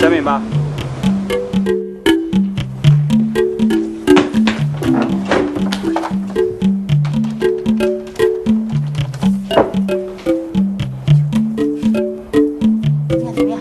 下面吧。怎么样？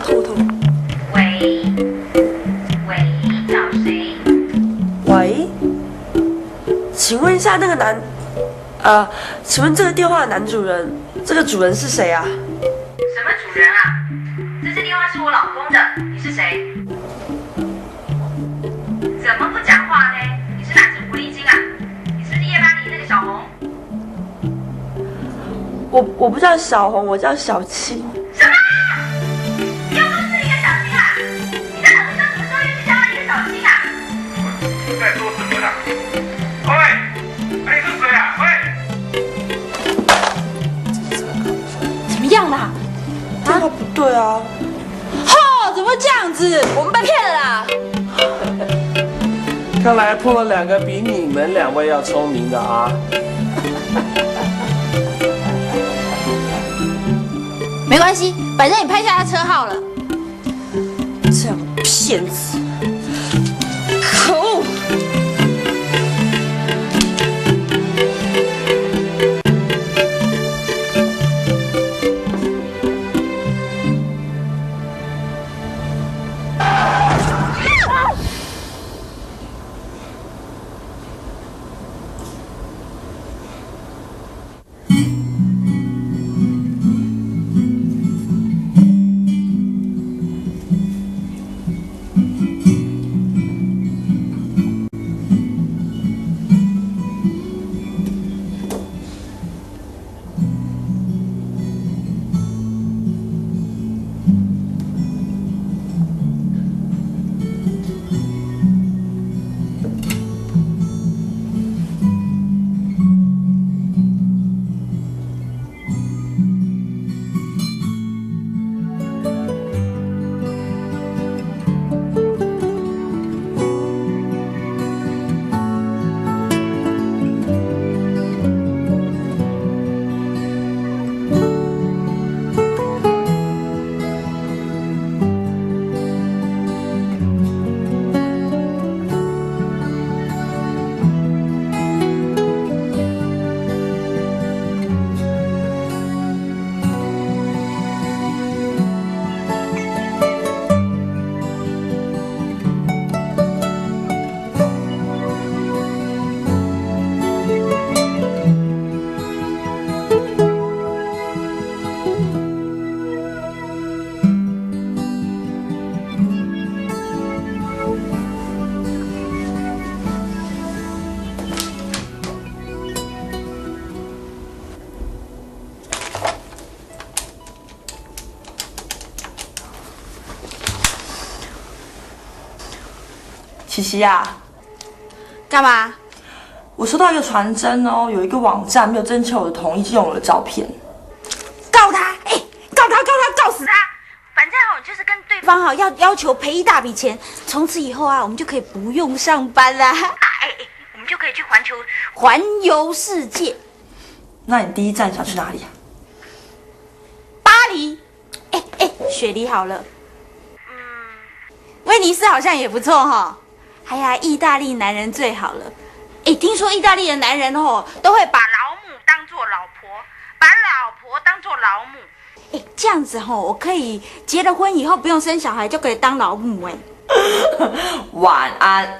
头痛。喂，找谁？喂，请问一下那个请问这个电话的男主人，这个主人是谁啊？什么主人啊？这支电话是我老公的，你是谁？怎么不讲话呢？你是哪只狐狸精啊？你是夜巴黎那个小红？我不叫小红，我叫小青。什么？又不是一个小青啊？你在网上什么时候又去交了一个小青啊？在说什么呢？喂，你是谁啊？喂，怎么样啦？电话不对啊！吼，怎么会这样子？我们被骗了啦！看来碰了两个比你们两位要聪明的啊！没关系，反正你拍下他车号了。这样的骗子，可恶！琪琪呀，干嘛？我收到一个传真哦，有一个网站没有征求我的同意就用我的照片。告他！告死他！反正就是跟对方要求赔一大笔钱，从此以后我们就可以不用上班啦。我们就可以去环游世界。那你第一站想去哪里啊？巴黎。雪梨好了。威尼斯好像也不错哈。哎呀，意大利男人最好了。听说意大利的男人都会把老母当作老婆，把老婆当作老母。这样子我可以结了婚以后不用生小孩就可以当老母晚安。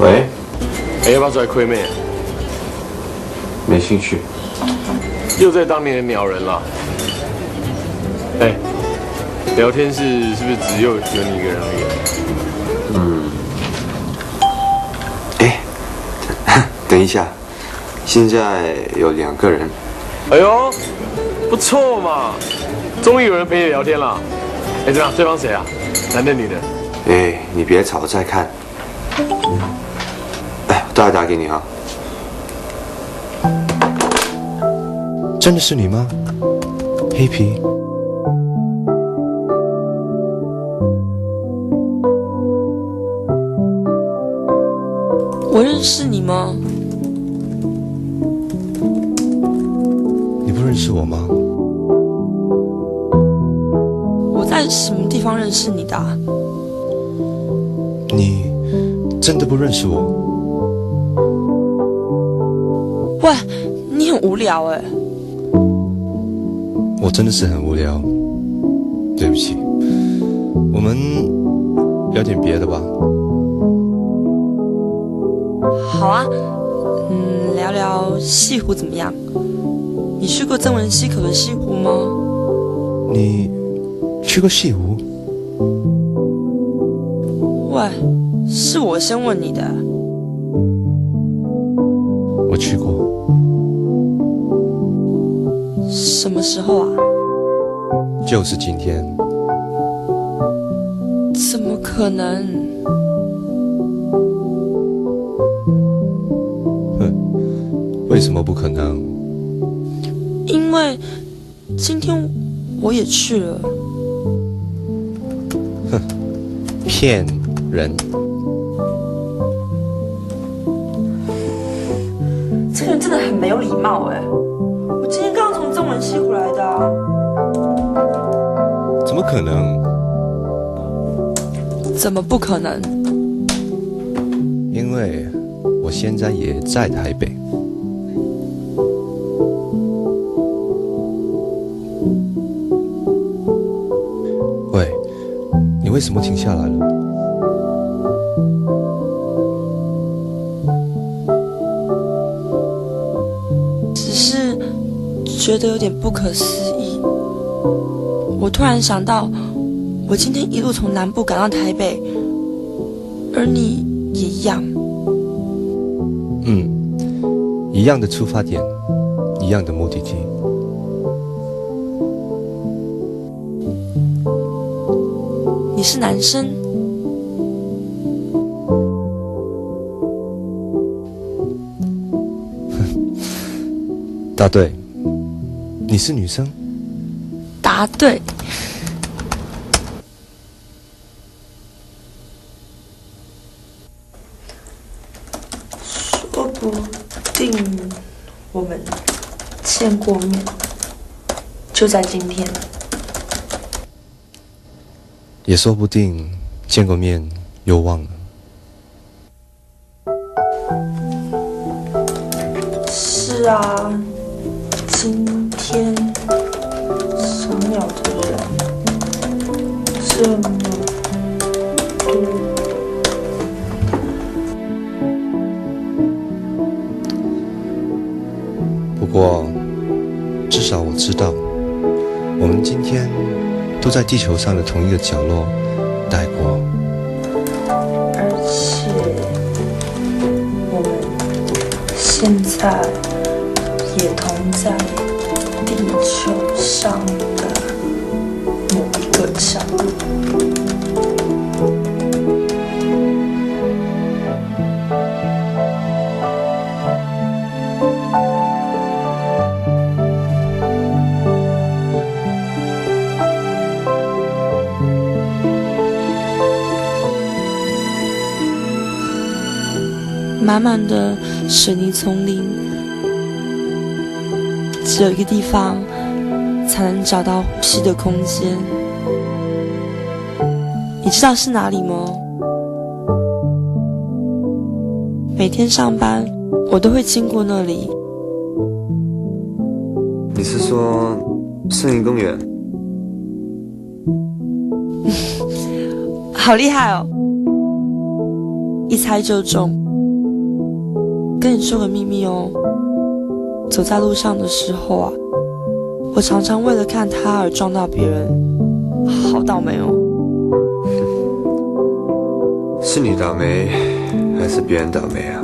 喂，要不要出来亏妹？没兴趣。又在当你的鸟人了。聊天室是不是只有你一个人而已？等一下，现在有2个人。哎呦，不错嘛！终于有人陪你聊天了。哎，这样对方谁啊？男的女的？哎，你别吵，再看。哎，我待会打给你哈。真的是你吗？黑皮。我认识你吗？你不认识我吗？我在什么地方认识你的啊？你真的不认识我？喂，你很无聊哎。我真的是很无聊，对不起。我们聊点别的吧。好啊，聊聊西湖怎么样？你去过曾文溪口的西湖吗？你去过西湖？喂，是我先问你的。我去过。什么时候啊？就是今天。怎么可能？为什么不可能？因为今天我也去了。哼，骗人！这个人真的很没有礼貌哎！我今天刚从曾文溪回来的啊。怎么可能？怎么不可能？因为我现在也在台北。喂，你为什么停下来了？只是觉得有点不可思议。我突然想到，我今天一路从南部赶到台北，而你也一样。一样的出发点，一样的目的地。你是男生？答对。你是女生？答对。说不定我们见过面，就在今天。也说不定见过面又忘了。是啊，今天赏鸟的人这么多。不过，至少我知道，我们今天都在地球上的同一个角落待过。而且，我们现在也同在地球上的某一个角落。满满的水泥丛林，只有一个地方才能找到呼吸的空间。你知道是哪里吗？每天上班，我都会经过那里。你是说森林公园？好厉害哦！一猜就中。跟你说个秘密哦，走在路上的时候啊，我常常为了看他而撞到别人，好倒霉哦。是你倒霉，还是别人倒霉啊？